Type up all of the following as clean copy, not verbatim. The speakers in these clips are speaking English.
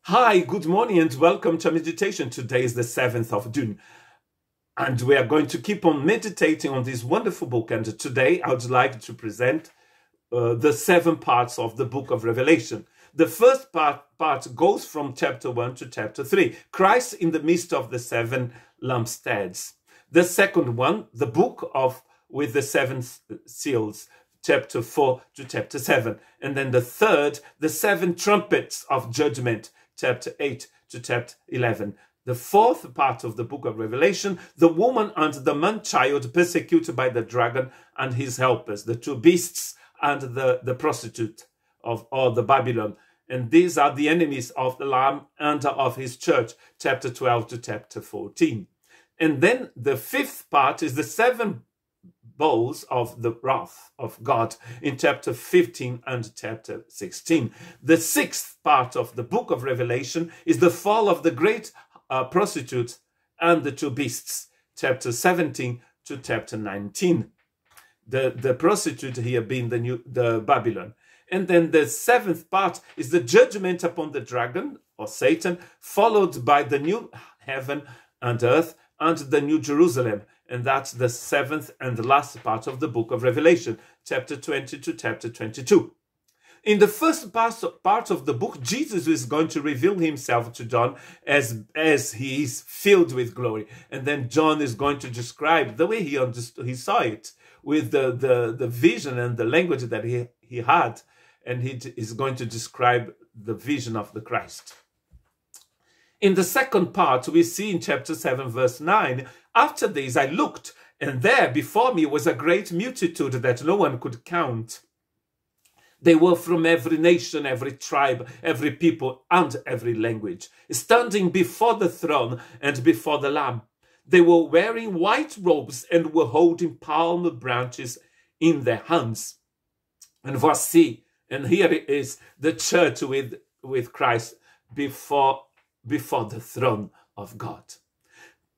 Hi, good morning and welcome to meditation. Today is the 7th of June and we are going to keep on meditating on this wonderful book. And today I would like to present the 7 parts of the book of Revelation. The first part goes from chapter 1 to chapter 3, Christ in the midst of the 7 lampstands. The second one, the book with the 7 seals, chapter 4 to chapter 7. And then the third, the 7 trumpets of judgment, chapter 8 to chapter 11. The fourth part of the book of Revelation, the woman and the man-child persecuted by the dragon and his helpers, the 2 beasts and the prostitute or the Babylon. And these are the enemies of the Lamb and of his church, chapter 12 to chapter 14. And then the fifth part is the 7 bowls of the wrath of God in chapter 15 and chapter 16. The sixth part of the book of Revelation is the fall of the great prostitute and the 2 beasts, chapter 17 to chapter 19. The prostitute here being the Babylon. And then the 7th part is the judgment upon the dragon or Satan, followed by the new heaven and earth and the new Jerusalem. And that's the 7th and the last part of the book of Revelation, chapter 20 to chapter 22. In the first part of the book, Jesus is going to reveal himself to John as he is filled with glory. And then John is going to describe the way he saw it, with the vision and the language that he had. And he is going to describe the vision of the Christ. In the second part, we see in chapter 7, verse 9, after this I looked, and there before me was a great multitude that no one could count. They were from every nation, every tribe, every people, and every language, standing before the throne and before the Lamb. They were wearing white robes and were holding palm branches in their hands. And verse C, and here it is the church with Christ before the throne of God.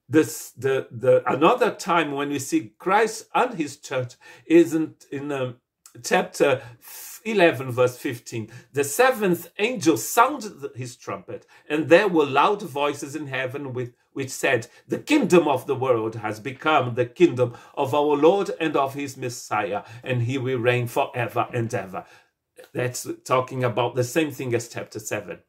Another time when we see Christ and his church isn't in chapter 11 verse 15. The 7th angel sounded his trumpet, and there were loud voices in heaven which said, the kingdom of the world has become the kingdom of our Lord and of his Messiah, and he will reign forever and ever. That's talking about the same thing as chapter 7.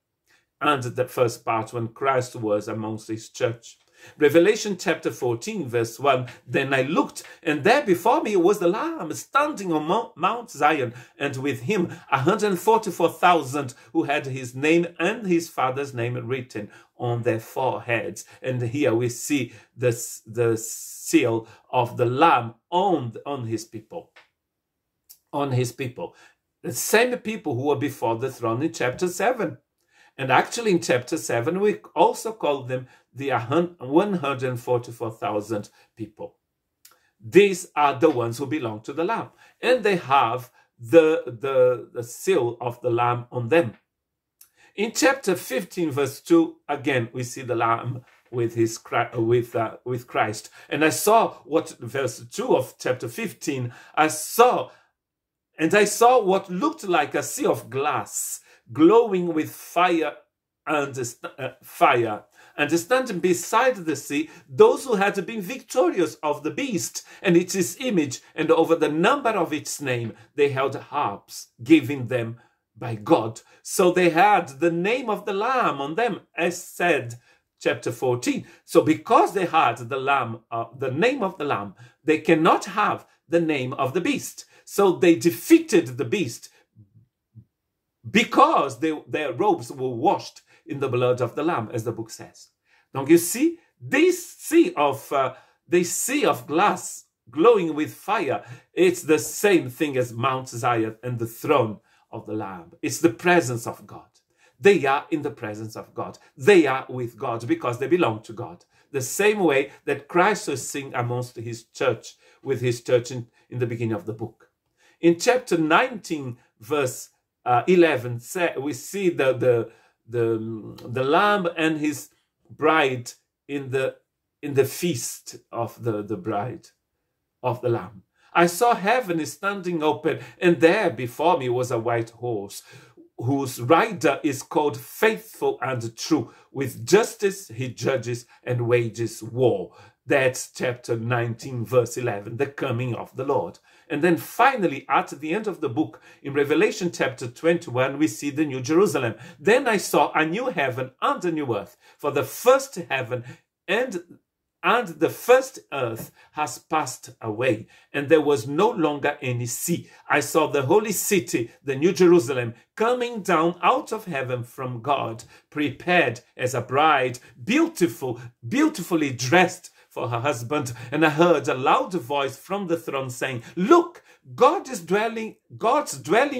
And the first part when Christ was amongst his church. Revelation chapter 14 verse 1, then I looked, and there before me was the Lamb standing on Mount Zion, and with him 144,000 who had his name and his father's name written on their foreheads. And here we see the seal of the Lamb on his people. On his people. The same people who were before the throne in chapter 7. And actually in chapter 7, we also call them the 144,000 people. These are the ones who belong to the Lamb. And they have the seal of the Lamb on them. In chapter 15, verse 2, again, we see the Lamb with Christ. And I saw verse 2 of chapter 15, I saw what looked like a sea of glass, glowing with fire, and standing beside the sea, those who had been victorious of the beast and its image, and over the number of its name, they held harps given them by God. So they had the name of the Lamb on them, as said chapter 14. So because they had the name of the Lamb, they cannot have the name of the beast. So they defeated the beast because their robes were washed in the blood of the Lamb, as the book says. Don't you see? This sea of glass glowing with fire, it's the same thing as Mount Zion and the throne of the Lamb. It's the presence of God. They are in the presence of God. They are with God because they belong to God. The same way that Christ was seen amongst his church, with his church in the beginning of the book. In chapter 19, verse 11, we see the Lamb and his bride in the feast of the bride of the Lamb. I saw heaven standing open, and there before me was a white horse. whose rider is called Faithful and True. With justice he judges and wages war. That's chapter 19, verse 11, the coming of the Lord. And then finally, at the end of the book, in Revelation chapter 21, we see the New Jerusalem. Then I saw a new heaven and a new earth, for the first heaven and the first earth has passed away, and there was no longer any sea. I saw the holy city, the New Jerusalem, coming down out of heaven from God, prepared as a bride, beautifully dressed for her husband. And I heard a loud voice from the throne saying, "Look, God's dwelling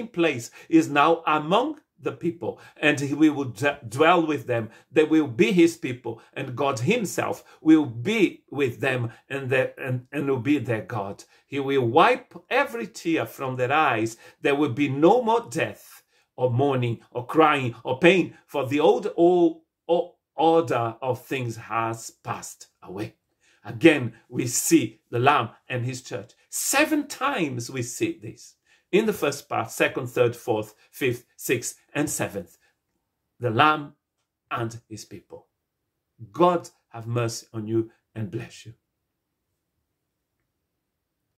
place is now among the people, and he will dwell with them. They will be his people, and God himself will be with them, and will be their God. He will wipe every tear from their eyes. There will be no more death, or mourning, or crying, or pain, for the old order of things has passed away." Again, we see the Lamb and his church. 7 times we see this. In the first part, 2nd, 3rd, 4th, 5th, 6th, and 7th. The Lamb and his people. God have mercy on you and bless you.